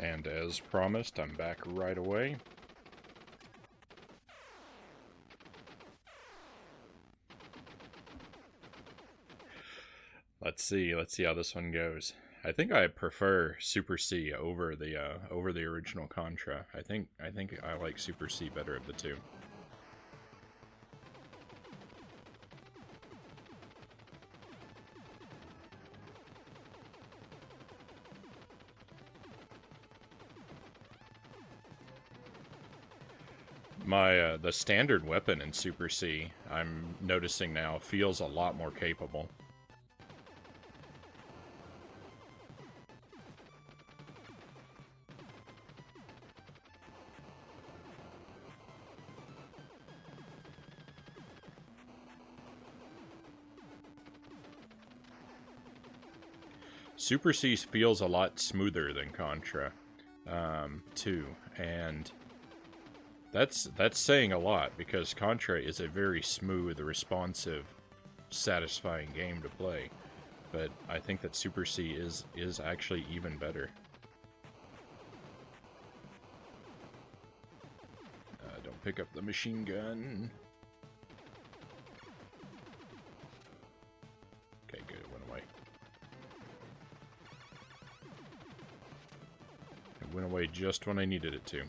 And as promised, I'm back right away. Let's see how this one goes. I think I prefer Super C over the original Contra. I think I like Super C better of the two. The standard weapon in Super C, I'm noticing now, feels a lot more capable. Super C feels a lot smoother than Contra, too, and that's saying a lot, because Contra is a very smooth, responsive, satisfying game to play. But I think that Super C is actually even better. Don't pick up the machine gun. Okay, good, it went away. It went away just when I needed it to.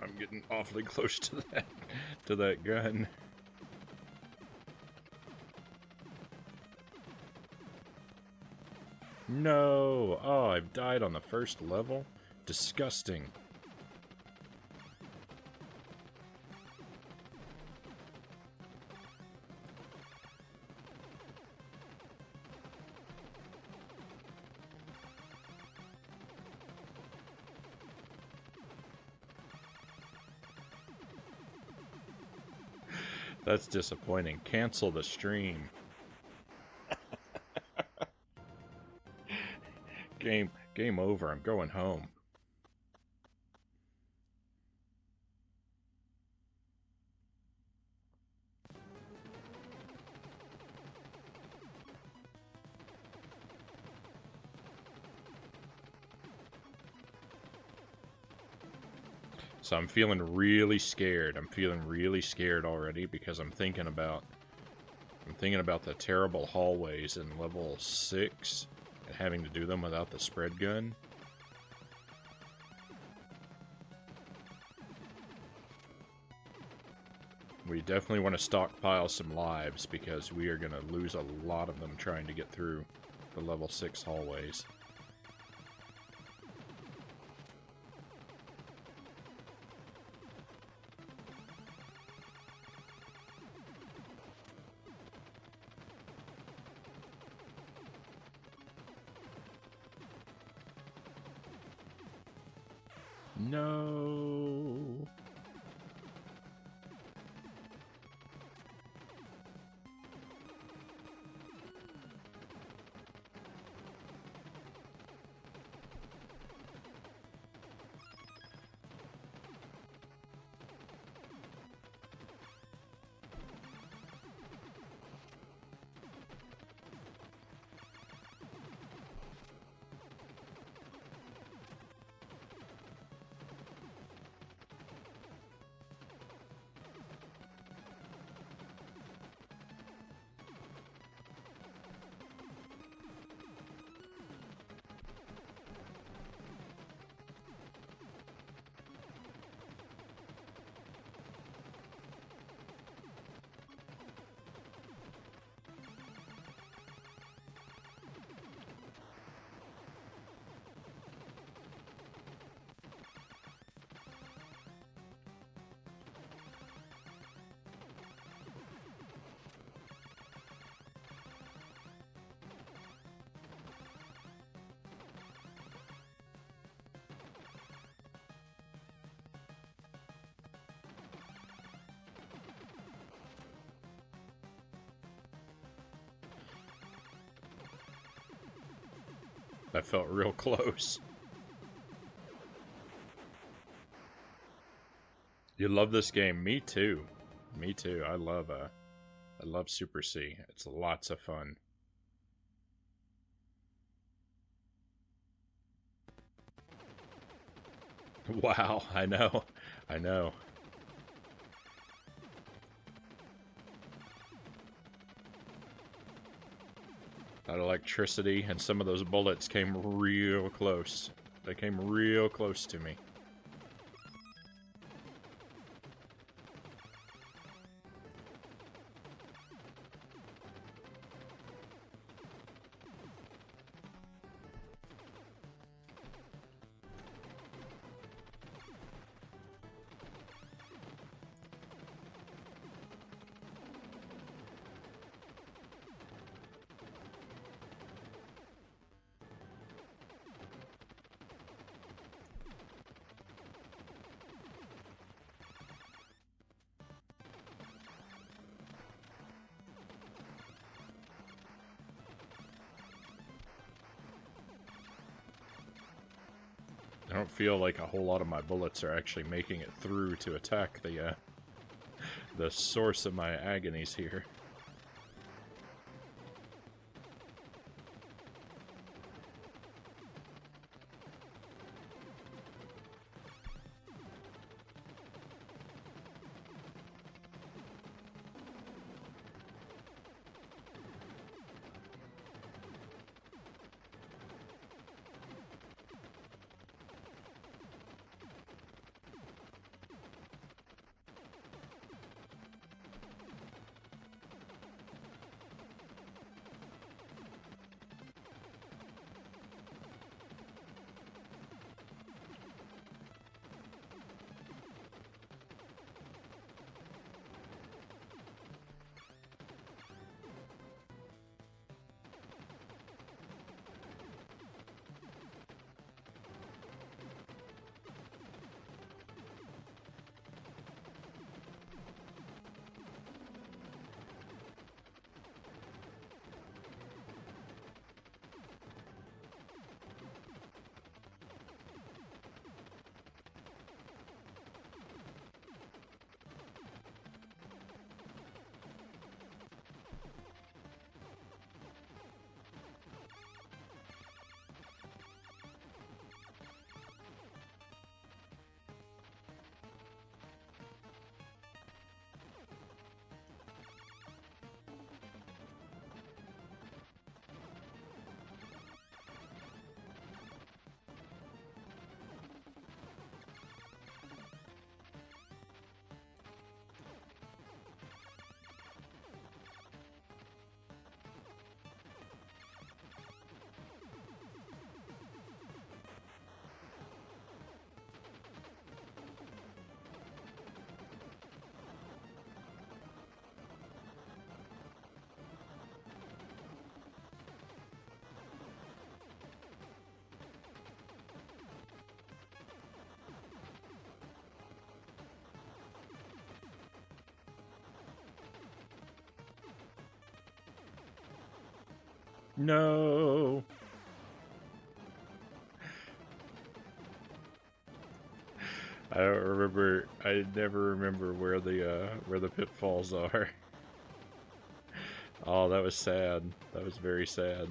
I'm getting awfully close to that gun. No! Oh, I've died on the first level? Disgusting. That's disappointing. Cancel the stream. Game over. I'm going home. So I'm feeling really scared. I'm feeling really scared already because I'm thinking about the terrible hallways in level 6 and having to do them without the spread gun. We definitely want to stockpile some lives because we are going to lose a lot of them trying to get through the level 6 hallways. No. That felt real close. You love this game? Me too. Me too. I love Super C. It's lots of fun. Wow, I know. I know. That electricity and some of those bullets came real close. They came real close to me. I don't feel like a whole lot of my bullets are actually making it through to attack the source of my agonies here. No. I don't remember. I never remember where the pitfalls are. Oh, that was sad. That was very sad.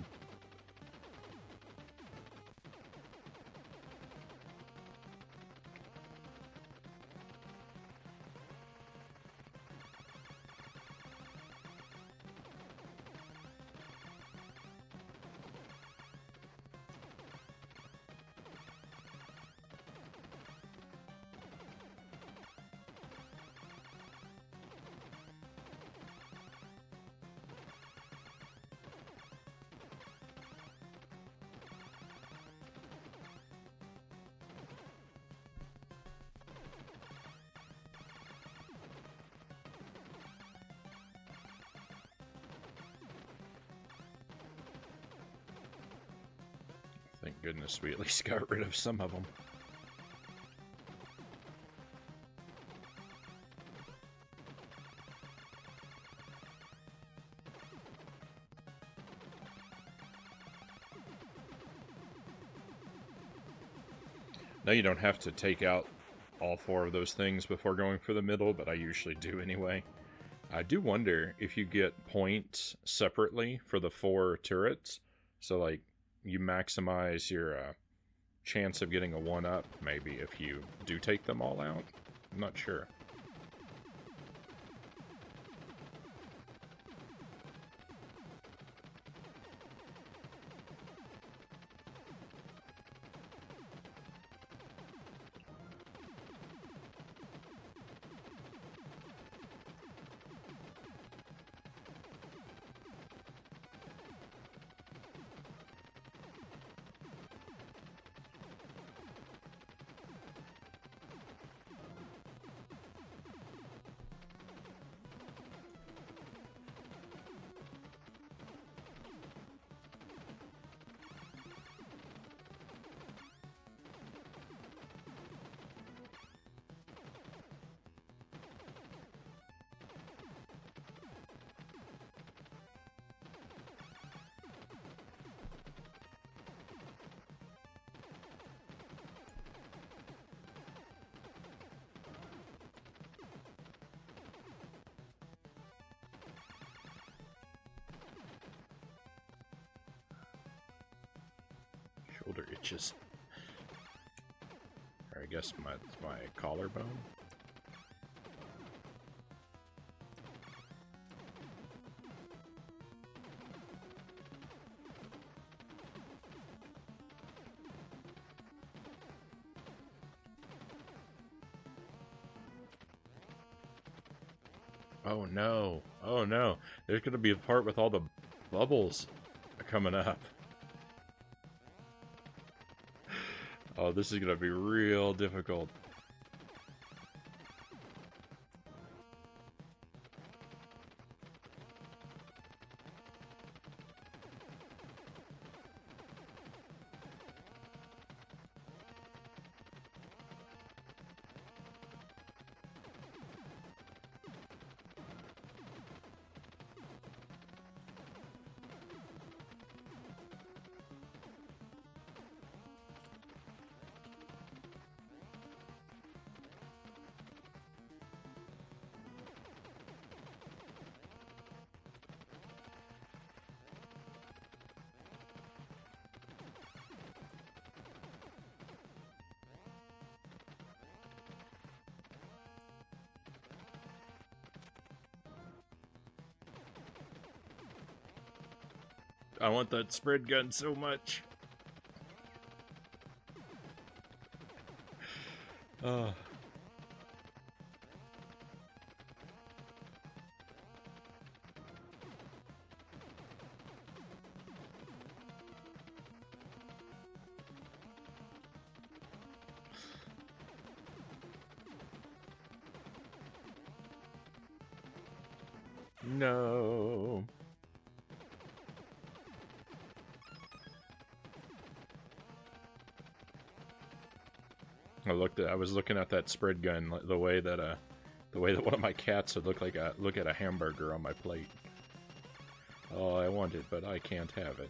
Thank goodness we at least got rid of some of them. Now you don't have to take out all 4 of those things before going for the middle, but I usually do anyway. I do wonder if you get points separately for the 4 turrets. So, like, you maximize your chance of getting a 1-up, maybe, if you do take them all out. I'm not sure. Shoulder itches. Or I guess my collarbone. Oh no. Oh no. There's gonna be a part with all the bubbles coming up. Oh, this is gonna be real difficult. I want that spread gun so much. Oh. No. I was looking at that spread gun the way that one of my cats would look at a hamburger on my plate. Oh, I want it, but I can't have it.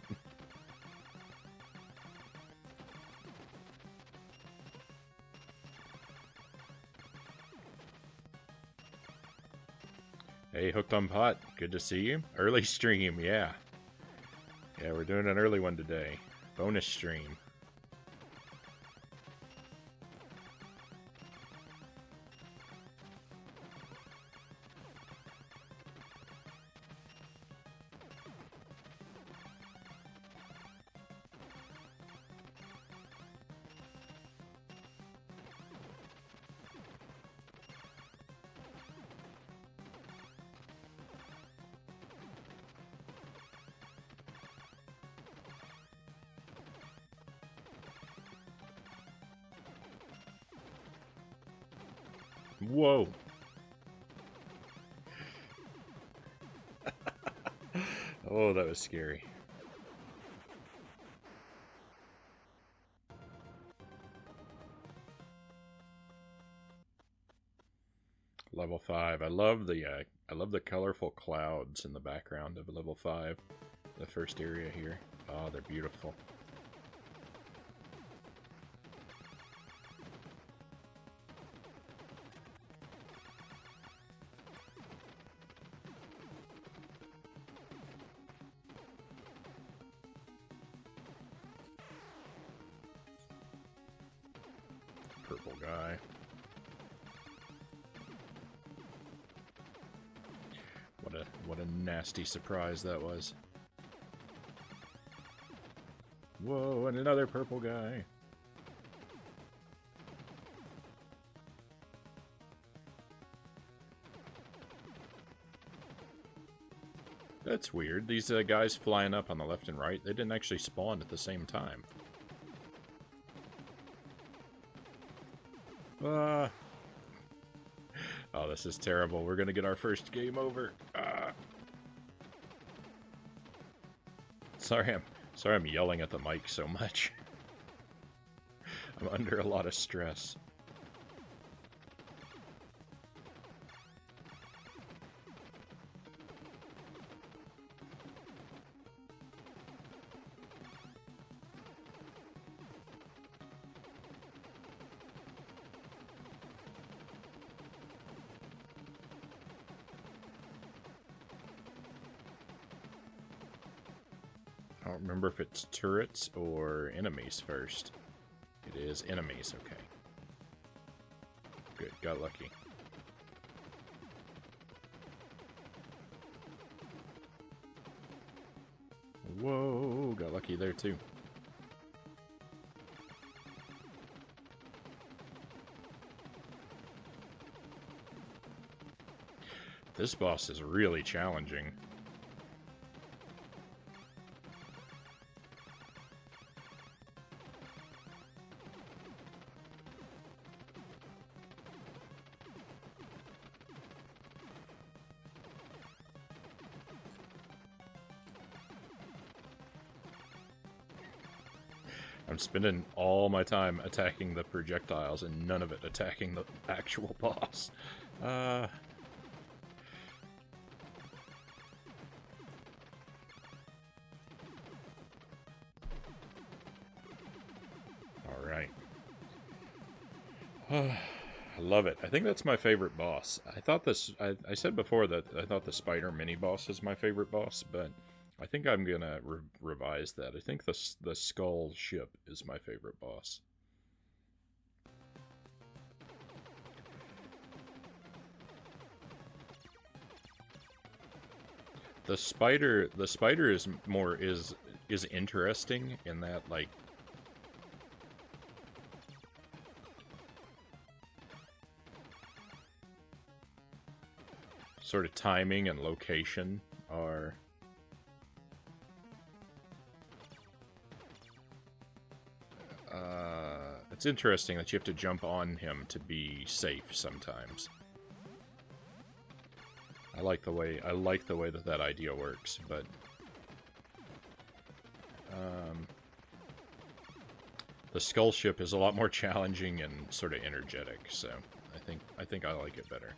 Hey, Hooked on Pot, good to see you. Early stream, yeah. Yeah, we're doing an early one today. Bonus stream. Whoa. Oh, that was scary. Level 5. I love the colorful clouds in the background of level 5. The first area here. Oh, they're beautiful. purple guy. What a nasty surprise that was. Whoa, and another purple guy. That's weird. These guys flying up on the left and right, they didn't actually spawn at the same time. Oh, this is terrible. We're gonna get our first game over. Sorry I'm yelling at the mic so much. I'm under a lot of stress. I don't remember if it's turrets or enemies first. It is enemies, okay. Good, got lucky. Whoa, got lucky there too. This boss is really challenging. I'm spending all my time attacking the projectiles and none of it attacking the actual boss. Alright. I love it. I think that's my favorite boss. I thought this... I said before that I thought the spider mini-boss is my favorite boss, but... I think I'm gonna revise that. I think the skull ship is my favorite boss. The spider is more is interesting in that, like, sort of timing and location are it's interesting that you have to jump on him to be safe sometimes. I like the way that idea works, but the skull ship is a lot more challenging and sort of energetic, so I think I like it better.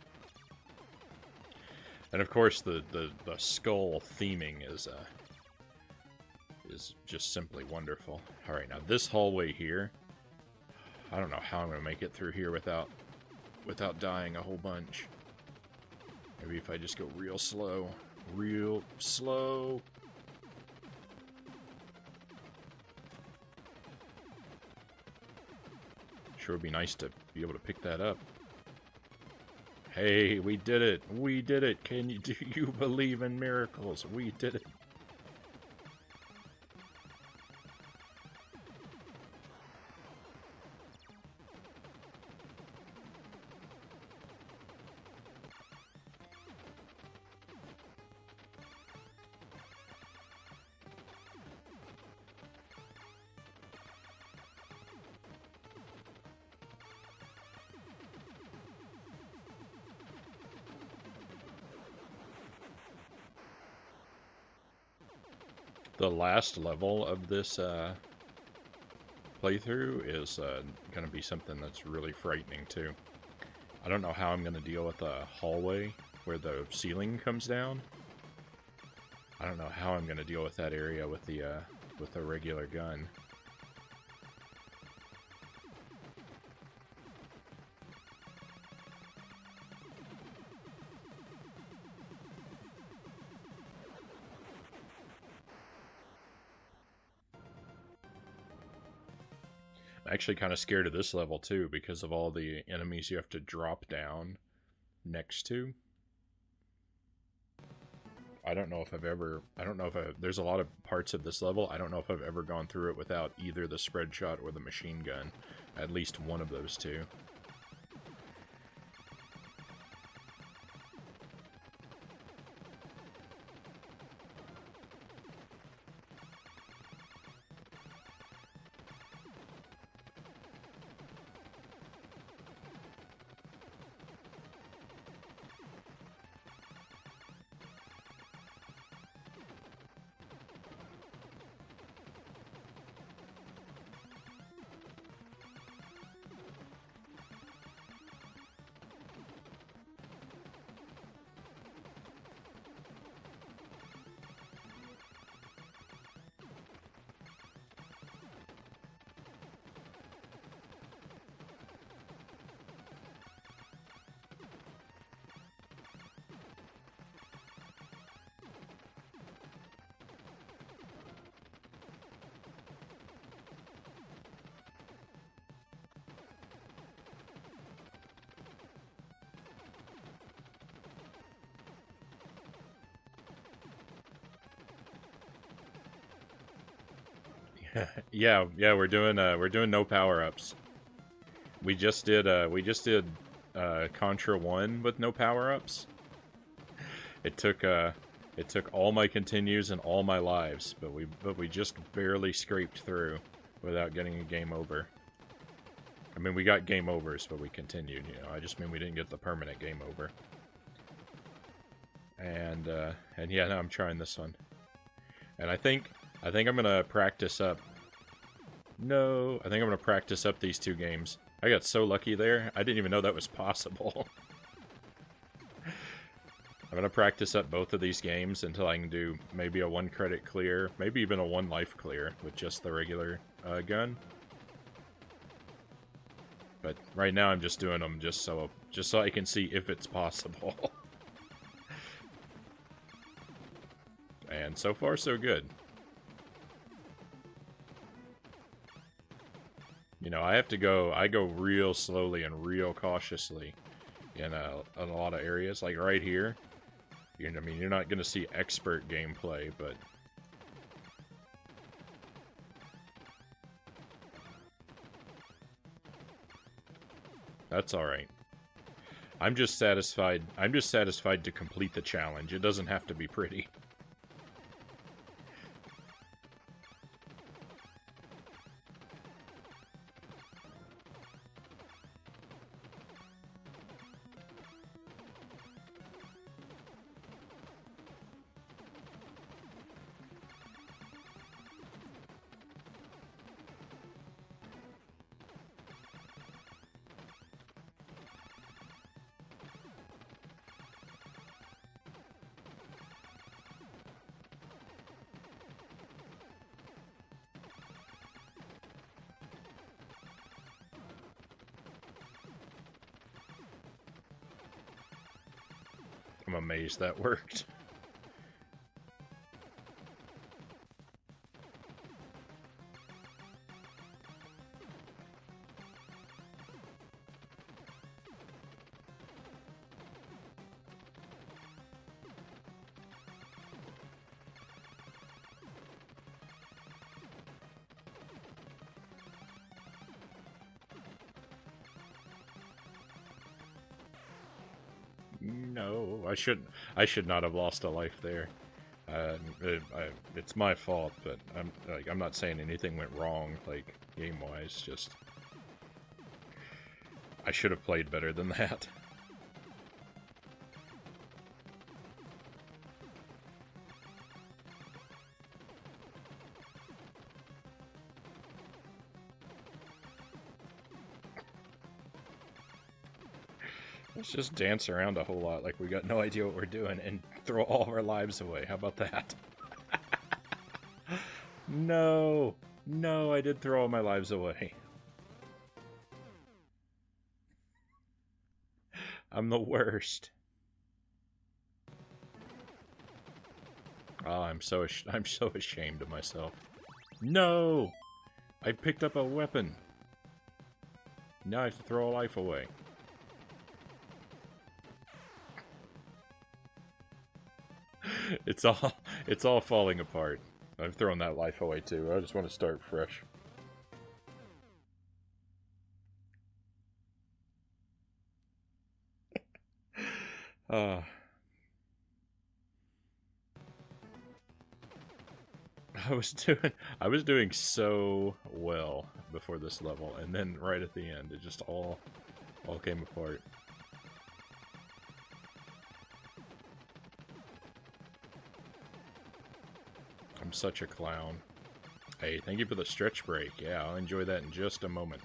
And of course the skull theming is just simply wonderful. Alright, now this hallway here, I don't know how I'm going to make it through here without dying a whole bunch. Maybe if I just go real slow. Real slow. Sure would be nice to be able to pick that up. Hey, we did it! We did it! Do you believe in miracles? We did it! The last level of this playthrough is going to be something that's really frightening too. I don't know how I'm going to deal with the hallway where the ceiling comes down. I don't know how I'm going to deal with that area with the regular gun. Actually kind of scared of this level too because of all the enemies you have to drop down next to. I don't know if there's a lot of parts of this level. I don't know if I've ever gone through it without either the spread shot or the machine gun. At least one of those two. Yeah, we're doing no power-ups. We just did Contra 1 with no power-ups. It took all my continues and all my lives, but we just barely scraped through without getting a game over. I mean, we got game overs, but we continued, you know. I just mean we didn't get the permanent game over. And yeah, now I'm trying this one. And I think I'm gonna practice up. No, I think I'm gonna practice up these two games. I got so lucky there. I didn't even know that was possible. I'm gonna practice up both of these games until I can do maybe a 1 credit clear, maybe even a 1 life clear with just the regular gun. But right now I'm just doing them just so I can see if it's possible. And so far so good. You know, I go real slowly and real cautiously in a lot of areas. Like right here, I mean, you're not going to see expert gameplay, but that's all right. I'm just satisfied to complete the challenge. It doesn't have to be pretty. I'm amazed that worked. No, I should not have lost a life there. It's my fault, but I'm not saying anything went wrong, like game-wise. Just I should have played better than that. Let's just dance around a whole lot like we got no idea what we're doing and throw all of our lives away. How about that? No! No, I did throw all my lives away. I'm the worst. Oh, I'm so ashamed of myself. No! I picked up a weapon. Now I have to throw a life away. It's all falling apart. I've thrown that life away too. I just want to start fresh. I was doing so well before this level, and then right at the end, it just all came apart. I'm such a clown. Hey, thank you for the stretch break. Yeah, I'll enjoy that in just a moment.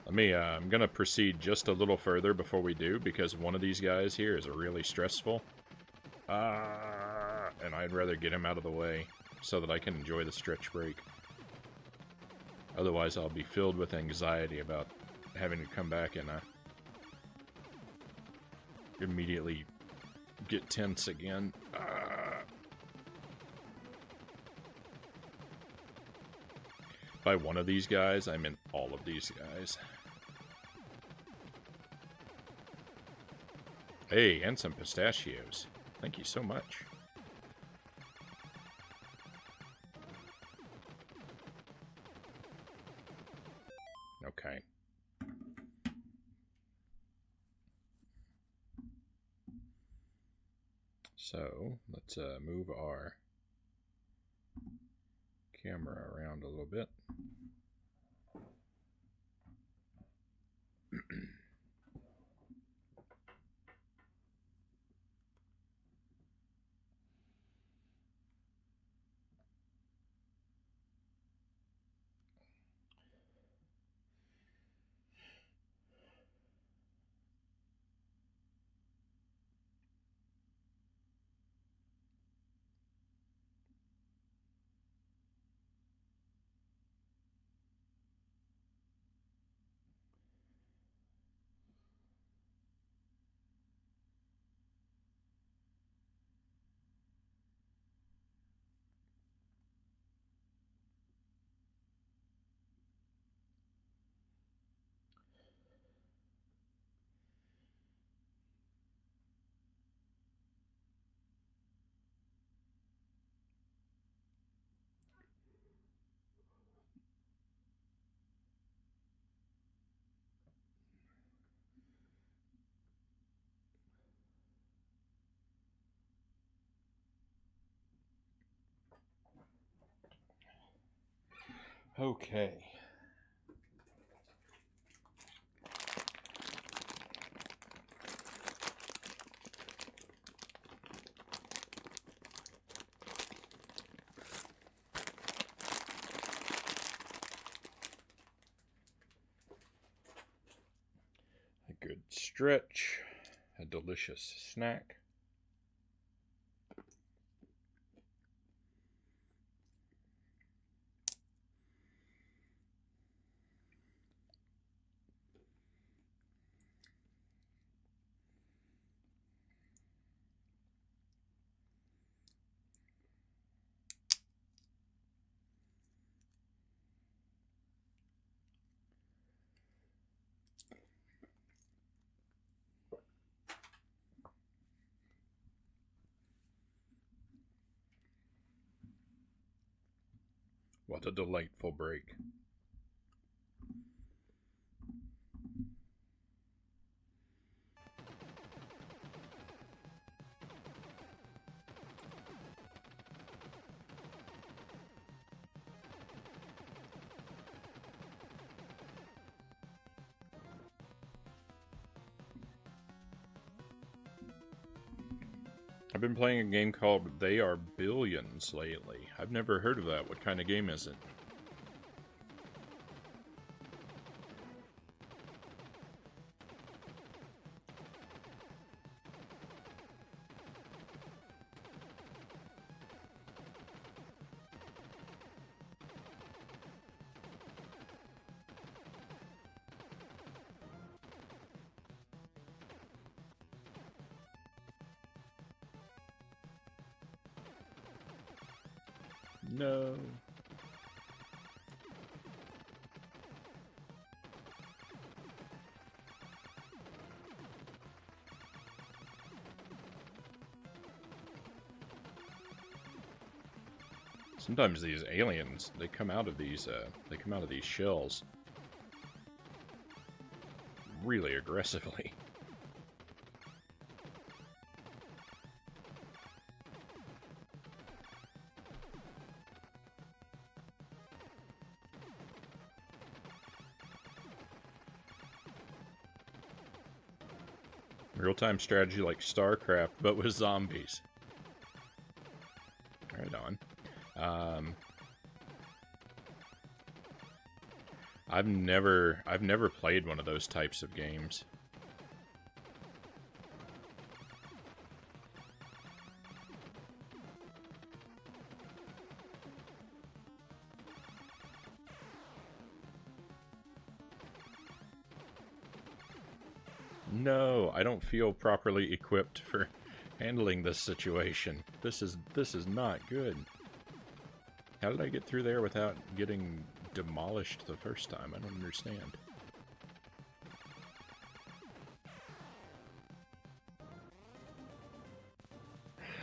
I'm gonna proceed just a little further before we do, because one of these guys here is really stressful. And I'd rather get him out of the way so that I can enjoy the stretch break. Otherwise, I'll be filled with anxiety about having to come back and immediately get tense again. By one of these guys, I meant all of these guys. Hey, and some pistachios. Thank you so much. Okay. So, let's move our camera around a little bit. Okay. A good stretch, a delicious snack. What a delightful break. I've been playing a game called They Are Billions lately. I've never heard of that. What kind of game is it? No. Sometimes these aliens, they come out of these shells really aggressively. Real-time strategy like StarCraft, but with zombies. Right on. I've never played one of those types of games. No, I don't feel properly equipped for handling this situation. This is not good. How did I get through there without getting demolished the first time? I don't understand.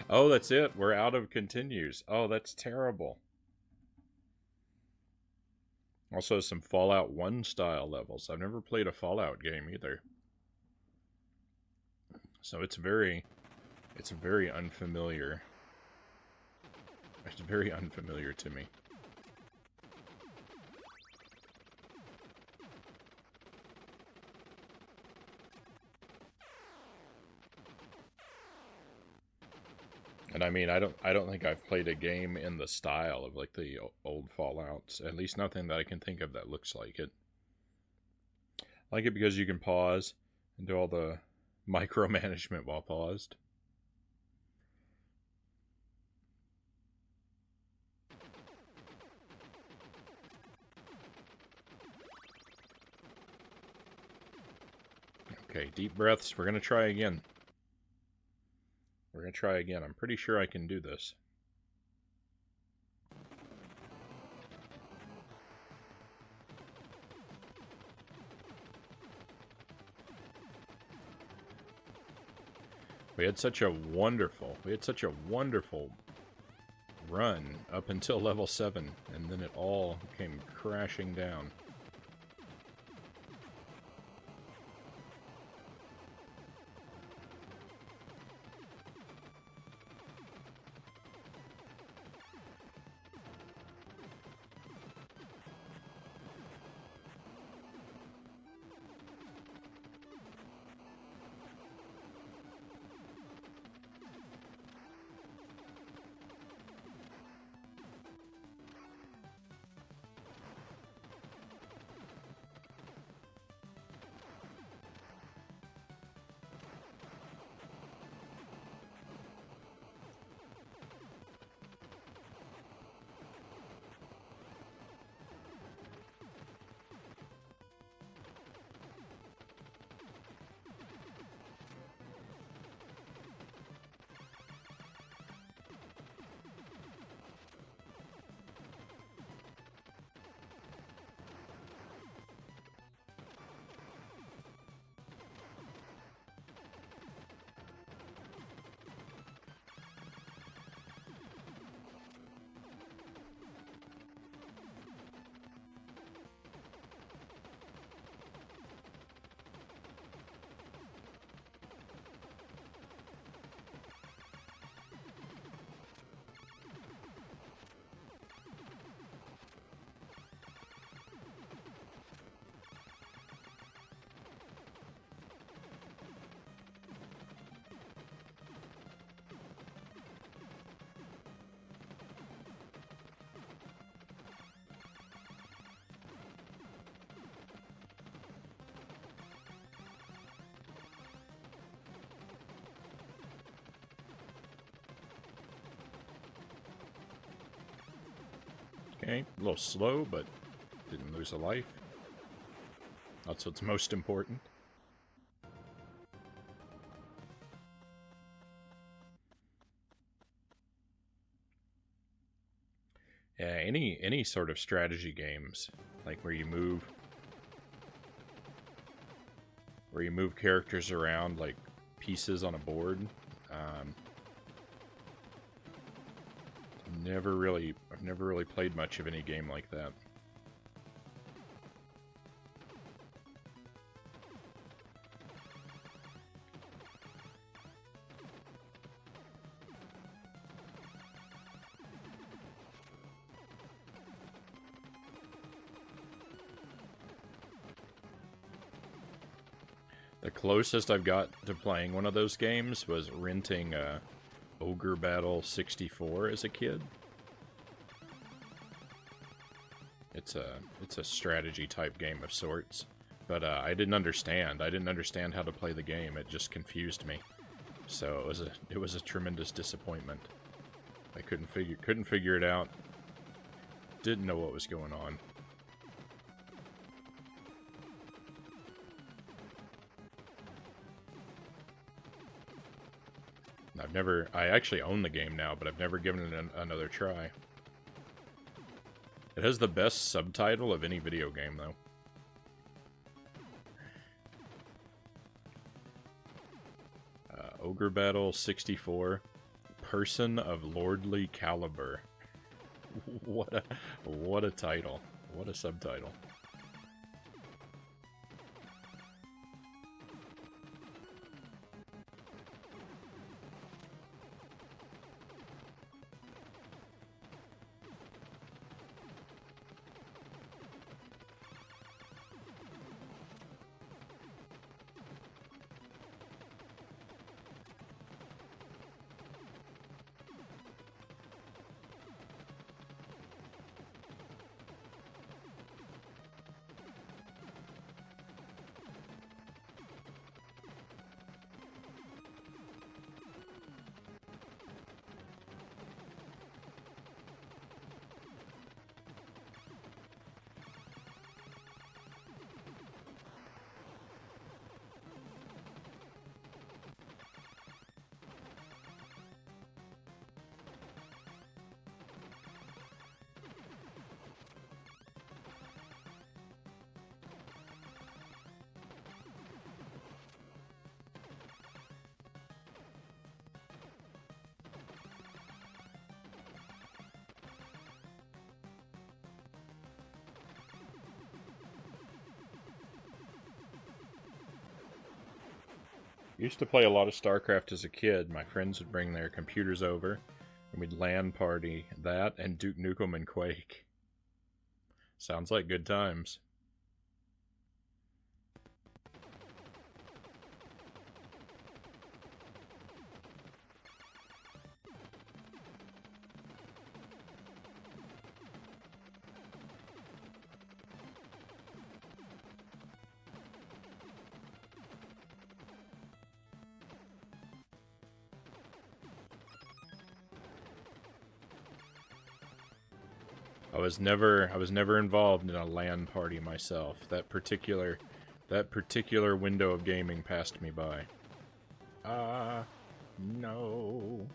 Oh, that's it. We're out of continues. Oh, that's terrible. Also, some Fallout 1 style levels. I've never played a Fallout game either. So it's very unfamiliar. It's very unfamiliar to me. And I mean, I don't think I've played a game in the style of like the old Fallouts. At least nothing that I can think of that looks like it. I like it because you can pause and do all the micromanagement while paused. Okay, deep breaths. We're going to try again. We're going to try again. I'm pretty sure I can do this. We had such a wonderful run up until level 7, and then it all came crashing down. Okay, a little slow, but didn't lose a life. That's what's most important. Yeah, any sort of strategy games, like where you move characters around like pieces on a board. I've never really played much of any game like that. The closest I've got to playing one of those games was renting Ogre Battle 64 as a kid. It's a strategy type game of sorts, but I didn't understand. I didn't understand how to play the game. It just confused me. So it was a tremendous disappointment. I couldn't figure it out. Didn't know what was going on. I actually own the game now, but I've never given it another try. It has the best subtitle of any video game, though. Ogre Battle 64, Person of Lordly Caliber. What a title. What a subtitle. Used to play a lot of StarCraft as a kid. My friends would bring their computers over, and we'd LAN party that and Duke Nukem and Quake. Sounds like good times. I was never involved in a LAN party myself. That particular window of gaming passed me by. No.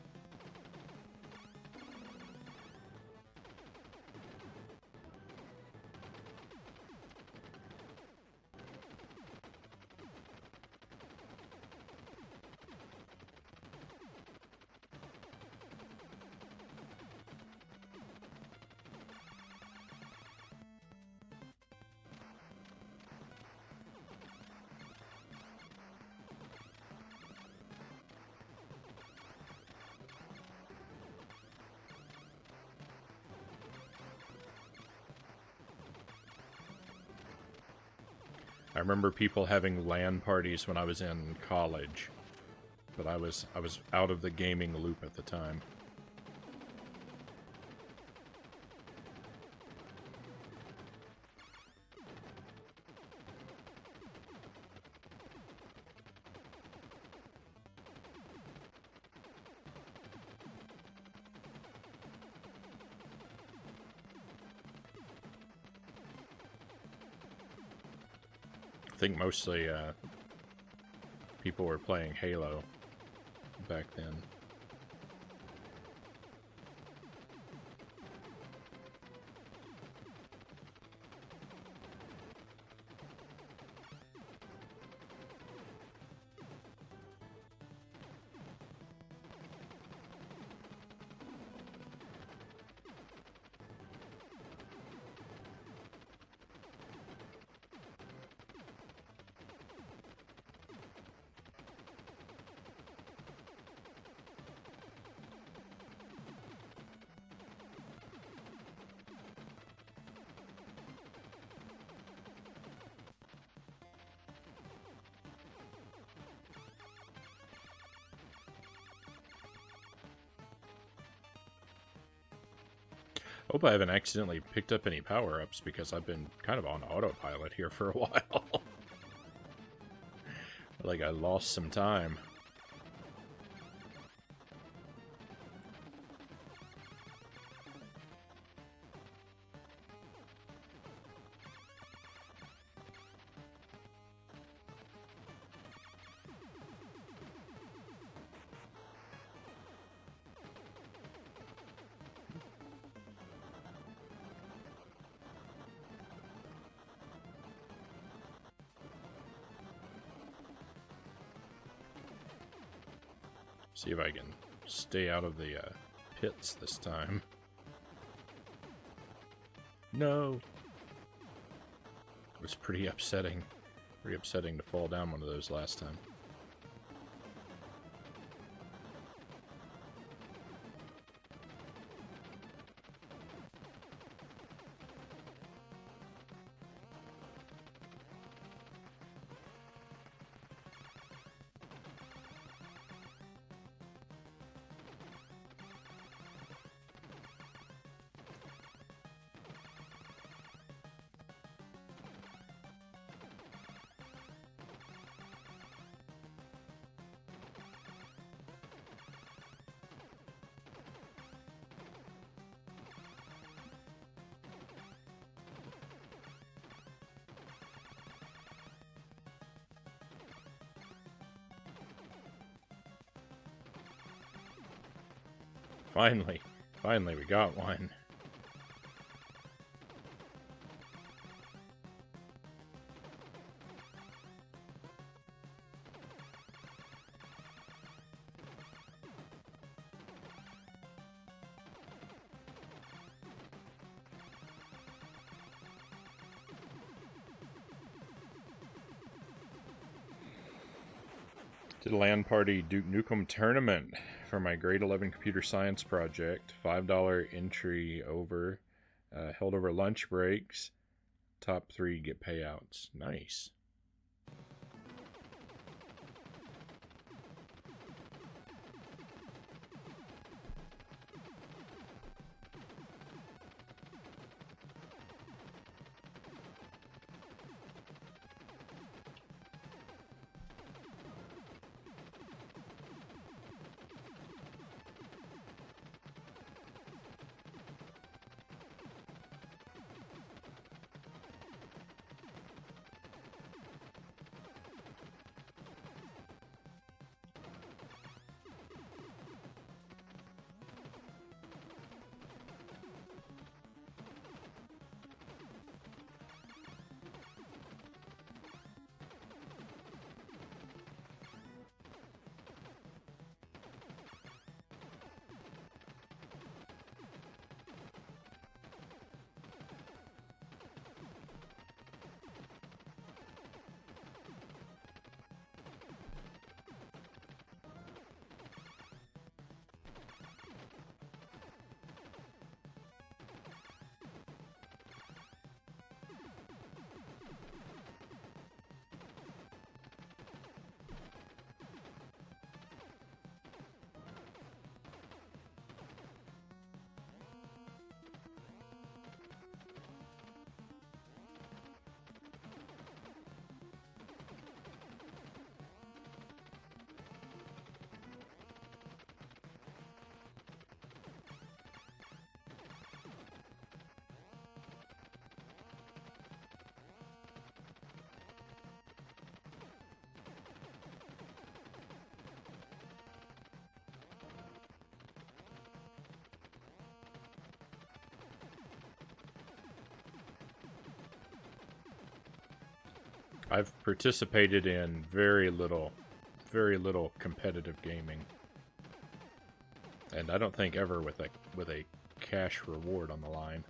I remember people having LAN parties when I was in college, but I was out of the gaming loop at the time. I think mostly people were playing Halo back then. Hope I haven't accidentally picked up any power-ups because I've been kind of on autopilot here for a while. Like I lost some time. See if I can stay out of the pits this time. No! It was pretty upsetting. Pretty upsetting to fall down one of those last time. Finally we got one. Did a LAN party Duke Nukem tournament for my grade 11 computer science project. $5 entry over. Held over lunch breaks. Top 3 get payouts. Nice. I've participated in very little competitive gaming. And I don't think ever with a cash reward on the line.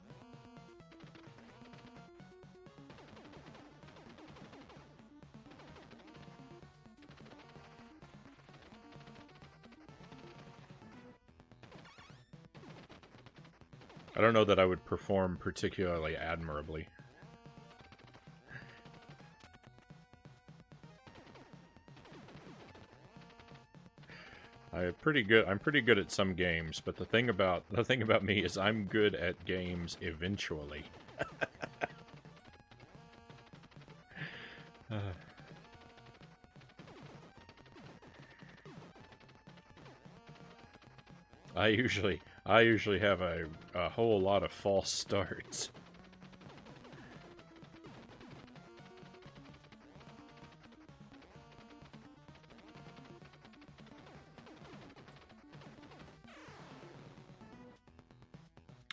I don't know that I would perform particularly admirably. I'm pretty good at some games, but the thing about me is I'm good at games eventually. I usually have a whole lot of false starts.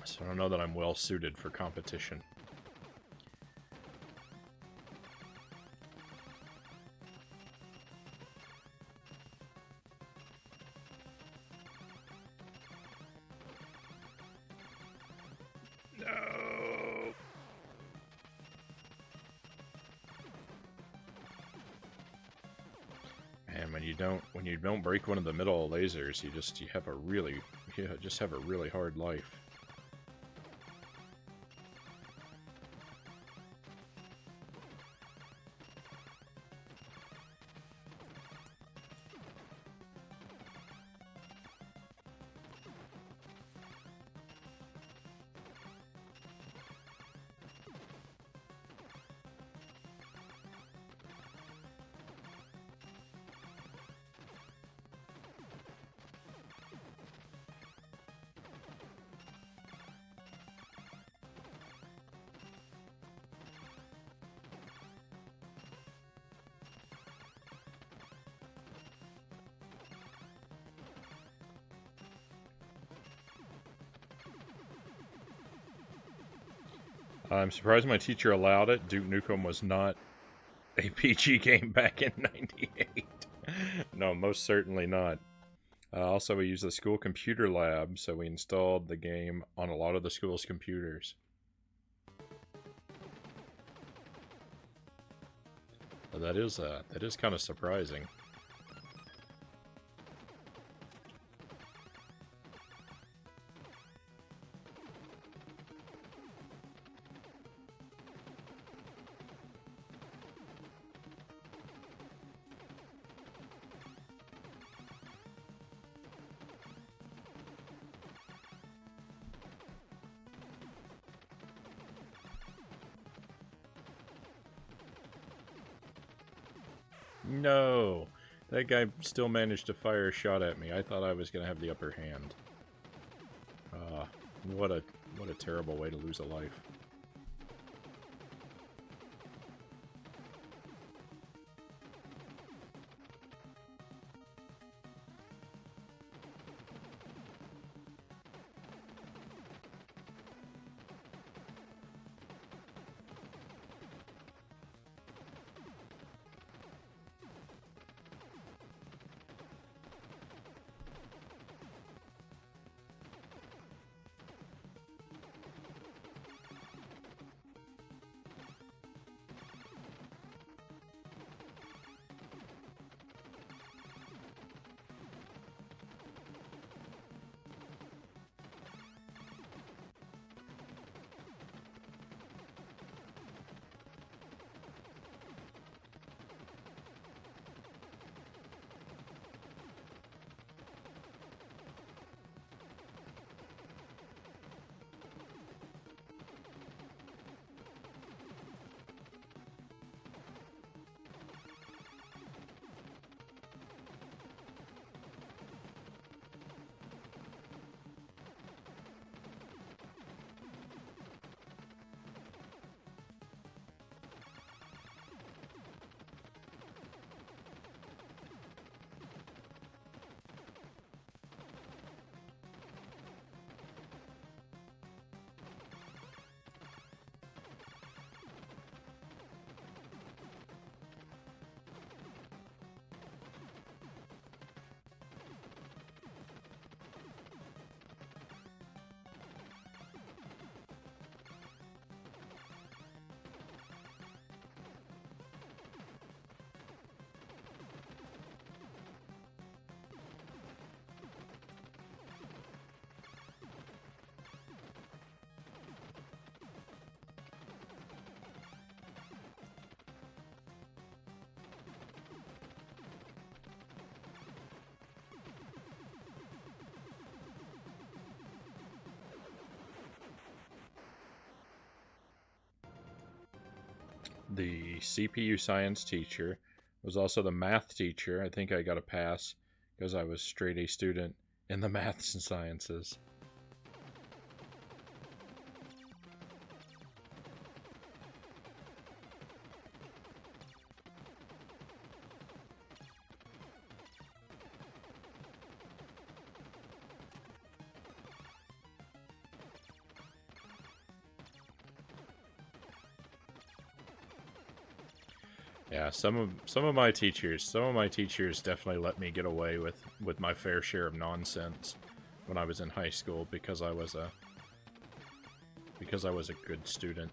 So I don't know that I'm well suited for competition. No. And when you don't break one of the middle lasers, you just have a really hard life. I'm surprised my teacher allowed it. Duke Nukem was not a PG game back in '98. No, most certainly not. Also, we used the school computer lab, so we installed the game on a lot of the school's computers. So that is kind of surprising. No! That guy still managed to fire a shot at me. I thought I was going to have the upper hand. What a terrible way to lose a life. the CPU science teacher, was also the math teacher. I think I got a pass because I was straight A student in the maths and sciences. Yeah, some of my teachers definitely let me get away with my fair share of nonsense when I was in high school because I was a good student.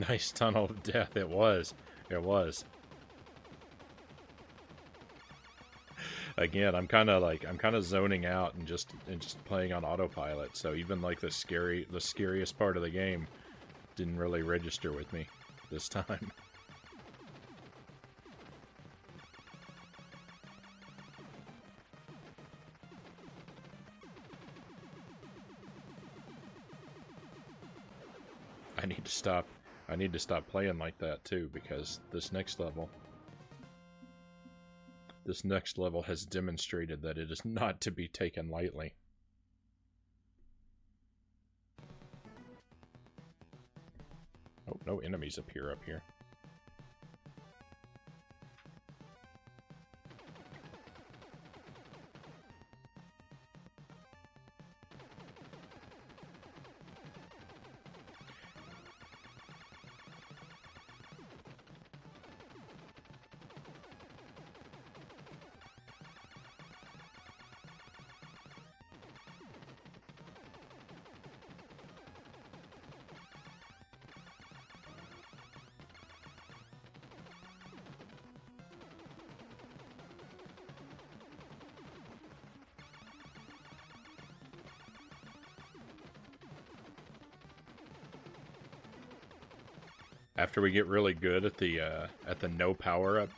Nice tunnel of death. It was. It was. Again, I'm kind of zoning out and just playing on autopilot. So even like the scariest part of the game didn't really register with me this time. I need to stop playing like that too, because this next level has demonstrated that it is not to be taken lightly. Oh, no enemies appear up here. After we get really good at the no power up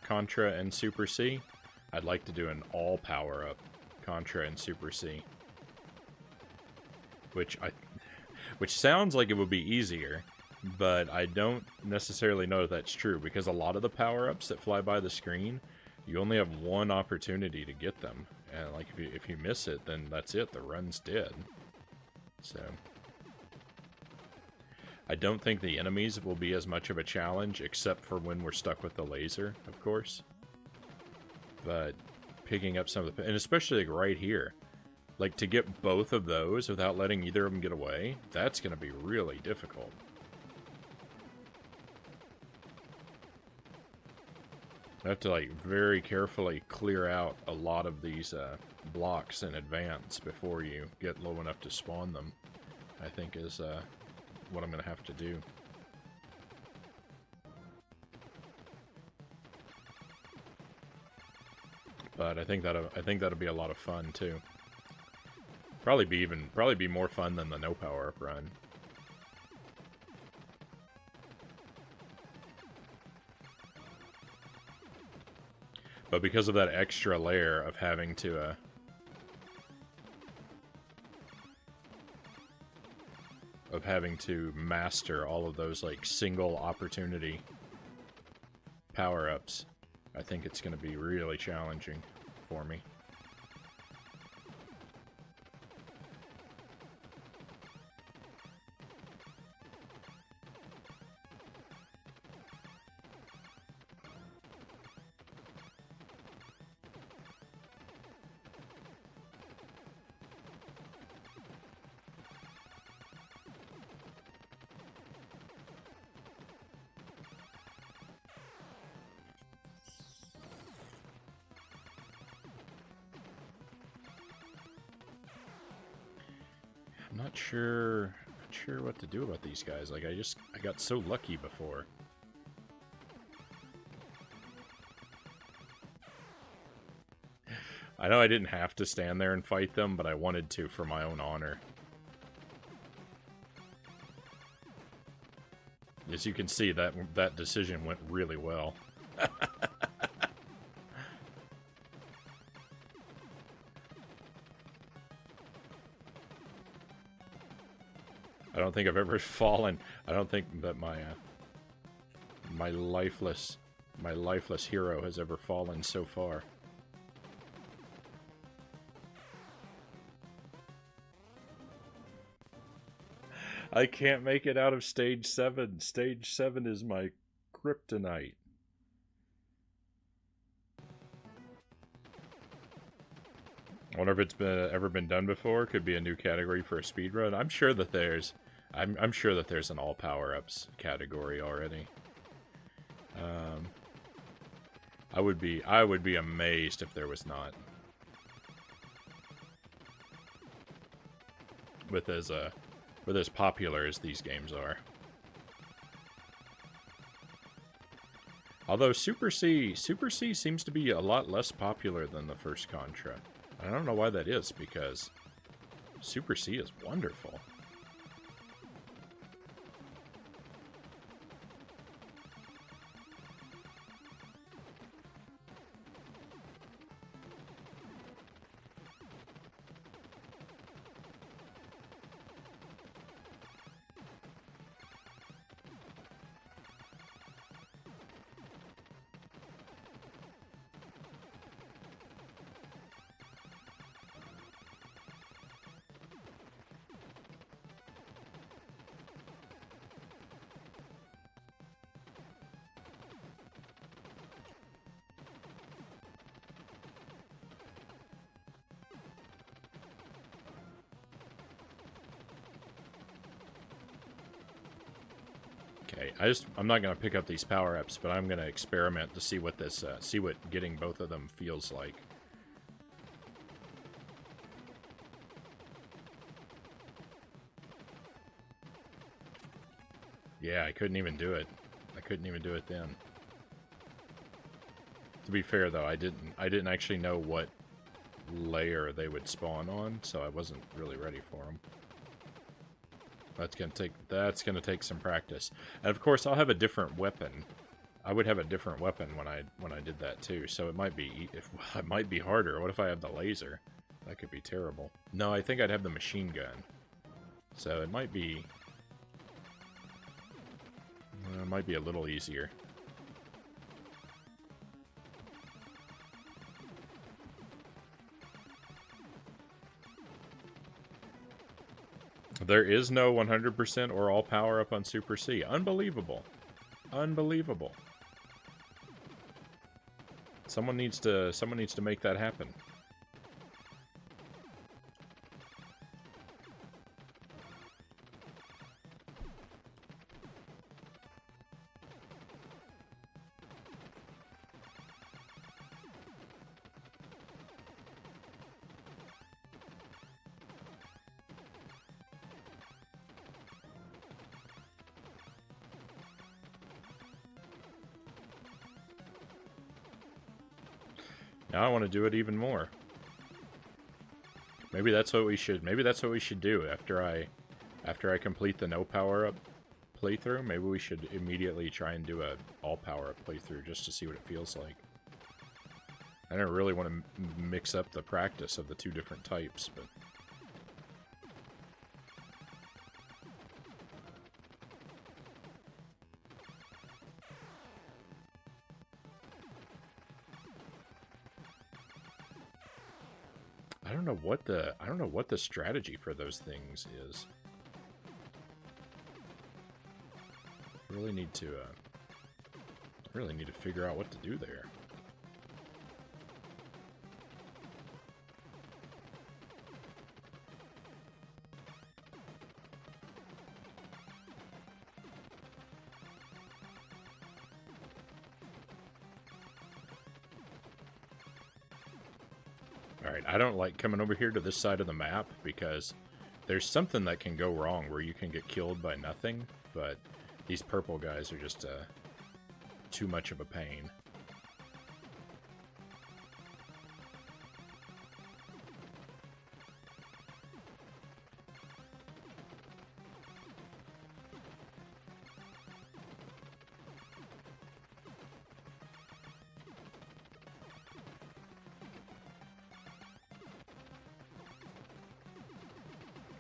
Contra and Super C, I'd like to do an all power up Contra and Super C, which sounds like it would be easier, but I don't necessarily know if that's true, because a lot of the power ups that fly by the screen, you only have one opportunity to get them, and like if you miss it, then that's it. The run's dead. So I don't think the enemies will be as much of a challenge, except for when we're stuck with the laser, of course. But picking up some of the... And especially like right here. Like, to get both of those without letting either of them get away, that's going to be really difficult. I have to, like, very carefully clear out a lot of these blocks in advance before you get low enough to spawn them, I think is... what I'm gonna have to do. But I think that'll be a lot of fun too. Probably be more fun than the no power up run. But because of that extra layer of having to of having to master all of those, like, single opportunity power-ups. I think it's going to be really challenging for me. Not sure what to do about these guys. Like, I got so lucky before. I know I didn't have to stand there and fight them, but I wanted to for my own honor. As you can see, that decision went really well. I don't think I've ever fallen. I don't think that my lifeless hero has ever fallen so far. I can't make it out of stage 7. Stage 7 is my kryptonite. I wonder if it's ever been done before. Could be a new category for a speedrun. I'm sure that there's an all power-ups category already. I would be amazed if there was not. With as popular as these games are. Although Super C seems to be a lot less popular than the first Contra. I don't know why that is, because Super C is wonderful. Okay, I'm not gonna pick up these power-ups, but I'm gonna experiment to see what this, see what getting both of them feels like. Yeah, I couldn't even do it. I couldn't even do it then. To be fair, though, I didn't actually know what layer they would spawn on, so I wasn't really ready for them. That's gonna take some practice. And of course, I'll have a different weapon. I would have a different weapon when I did that too. So it might be harder. What if I have the laser? That could be terrible. No, I think I'd have the machine gun. So it might be a little easier. There is no 100% or all power up on Super C. Unbelievable. Unbelievable. Someone needs to make that happen. Now I want to do it even more. Maybe that's what we should do after I complete the no power up playthrough. Maybe we should immediately try and do a all power up playthrough just to see what it feels like. I don't really want to mix up the practice of the two different types, but I don't know what the strategy for those things is. Really need to figure out what to do there. Alright, I don't like coming over here to this side of the map because there's something that can go wrong where you can get killed by nothing, but these purple guys are just too much of a pain.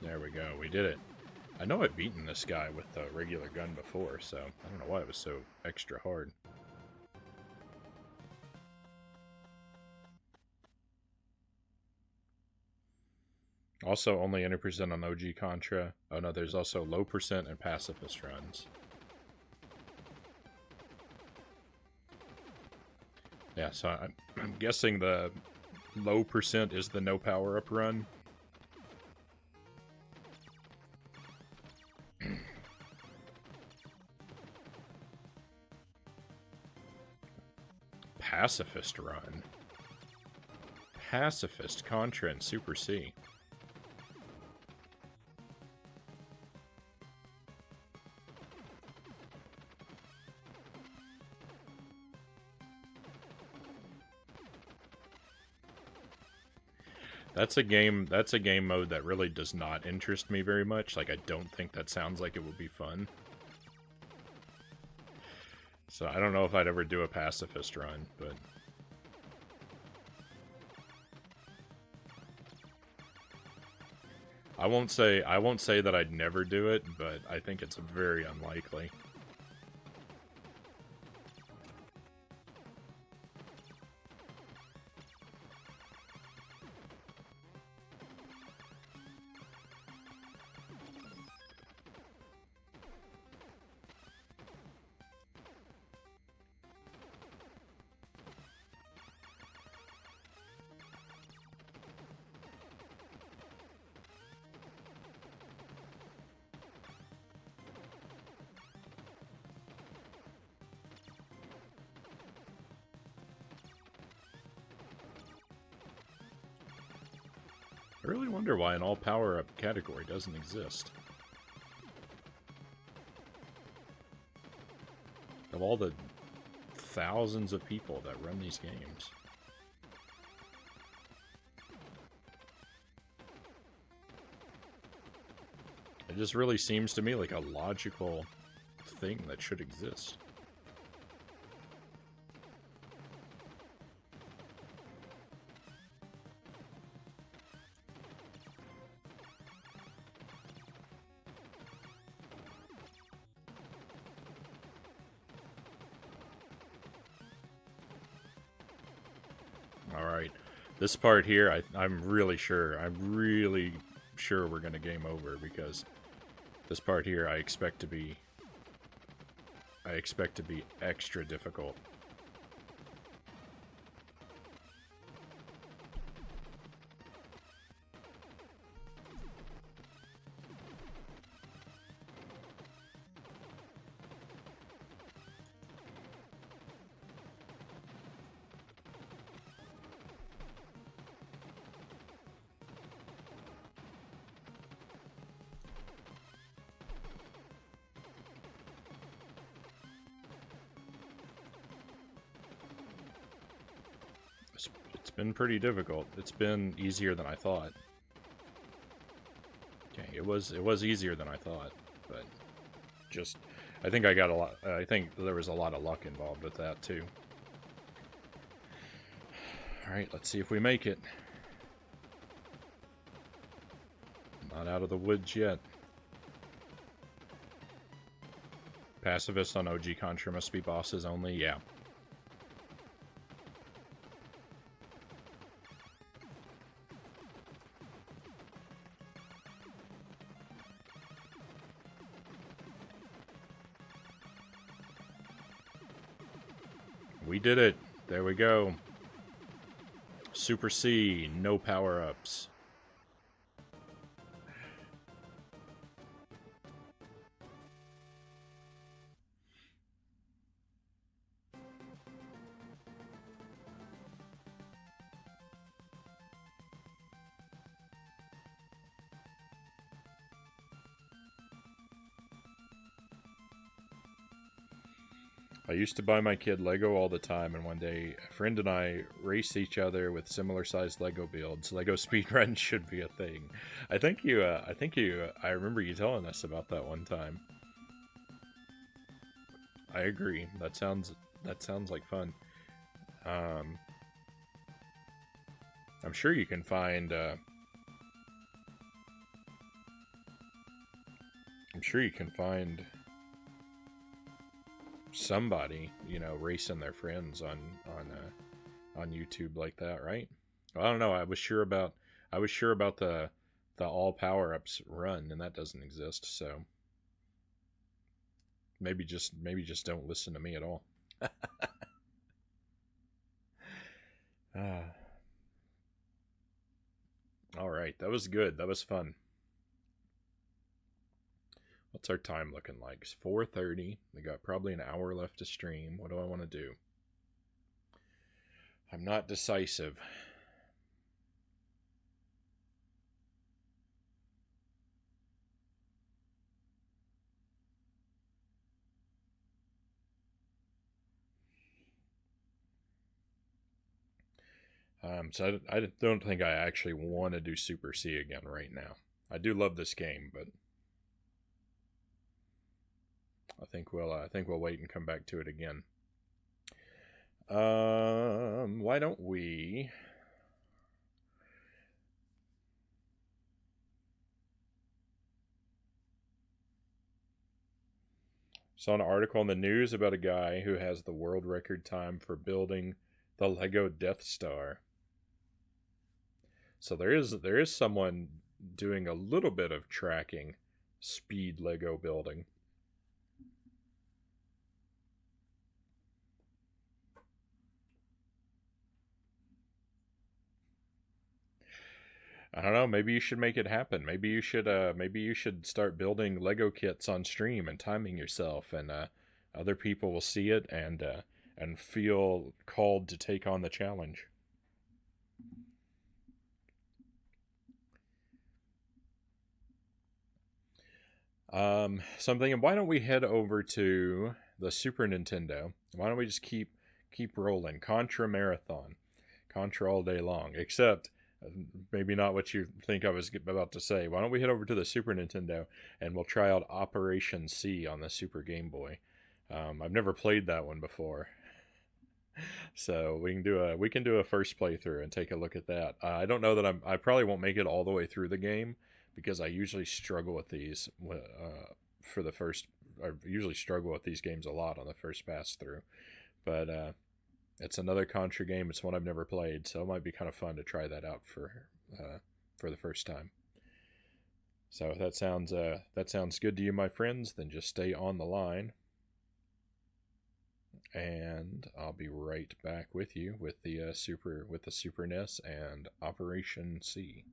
There we go, we did it. I know I've beaten this guy with a regular gun before, so I don't know why it was so extra hard. Also, only 80% on OG Contra. Oh no, there's also low percent and pacifist runs. Yeah, so I'm guessing the low percent is the no power-up run. Pacifist run. Pacifist, Contra, and Super C. That's a game mode that really does not interest me very much. Like, I don't think that sounds like it would be fun. So I don't know if I'd ever do a pacifist run, but I won't say that I'd never do it, but I think it's very unlikely. I really wonder why an all power-up category doesn't exist. Of all the thousands of people that run these games. It just really seems to me like a logical thing that should exist. Alright, this part here, I'm really sure we're gonna game over, because this part here I expect to be extra difficult. It's been pretty difficult. It's been easier than I thought. Okay, it was easier than I thought, but just I think I think there was a lot of luck involved with that too. All right, let's see if we make it. Not out of the woods yet. Pacifists on OG Contra must be bosses only, yeah. We did it. There we go. Super C, no power-ups. I used to buy my kid Lego all the time, and one day a friend and I raced each other with similar-sized Lego builds. Lego speedruns should be a thing. I remember you telling us about that one time. I agree. That sounds like fun. Um, I'm sure you can find. I'm sure you can find somebody, racing their friends on YouTube like that, right? Well, I don't know. I was sure about the all power ups run, and that doesn't exist. So maybe just don't listen to me at all. All right, that was good. That was fun. What's our time looking like? It's 4:30. We got probably an hour left to stream. What do I want to do? I'm not decisive. So I don't think I actually want to do Super C again right now. I do love this game, but I think we'll wait and come back to it again. Why don't we? Saw an article in the news about a guy who has the world record time for building the Lego Death Star. So there is someone doing a little bit of tracking speed Lego building. I don't know. Maybe you should make it happen. Maybe you should start building Lego kits on stream and timing yourself, and other people will see it and feel called to take on the challenge. So I'm thinking, why don't we head over to the Super Nintendo? Why don't we just keep rolling? Contra Marathon, Contra all day long. Except maybe not what you think I was about to say. Why don't we head over to the Super Nintendo and we'll try out Operation C on the Super Game Boy? I've never played that one before, so we can do a first playthrough and take a look at that. I don't know that I probably won't make it all the way through the game because I usually struggle with these for the first. I usually struggle with these games a lot on the first pass through, but it's another Contra game. It's one I've never played, so it might be kind of fun to try that out for the first time. So if that sounds good to you, my friends, then just stay on the line, and I'll be right back with you with the Super NES and Operation C.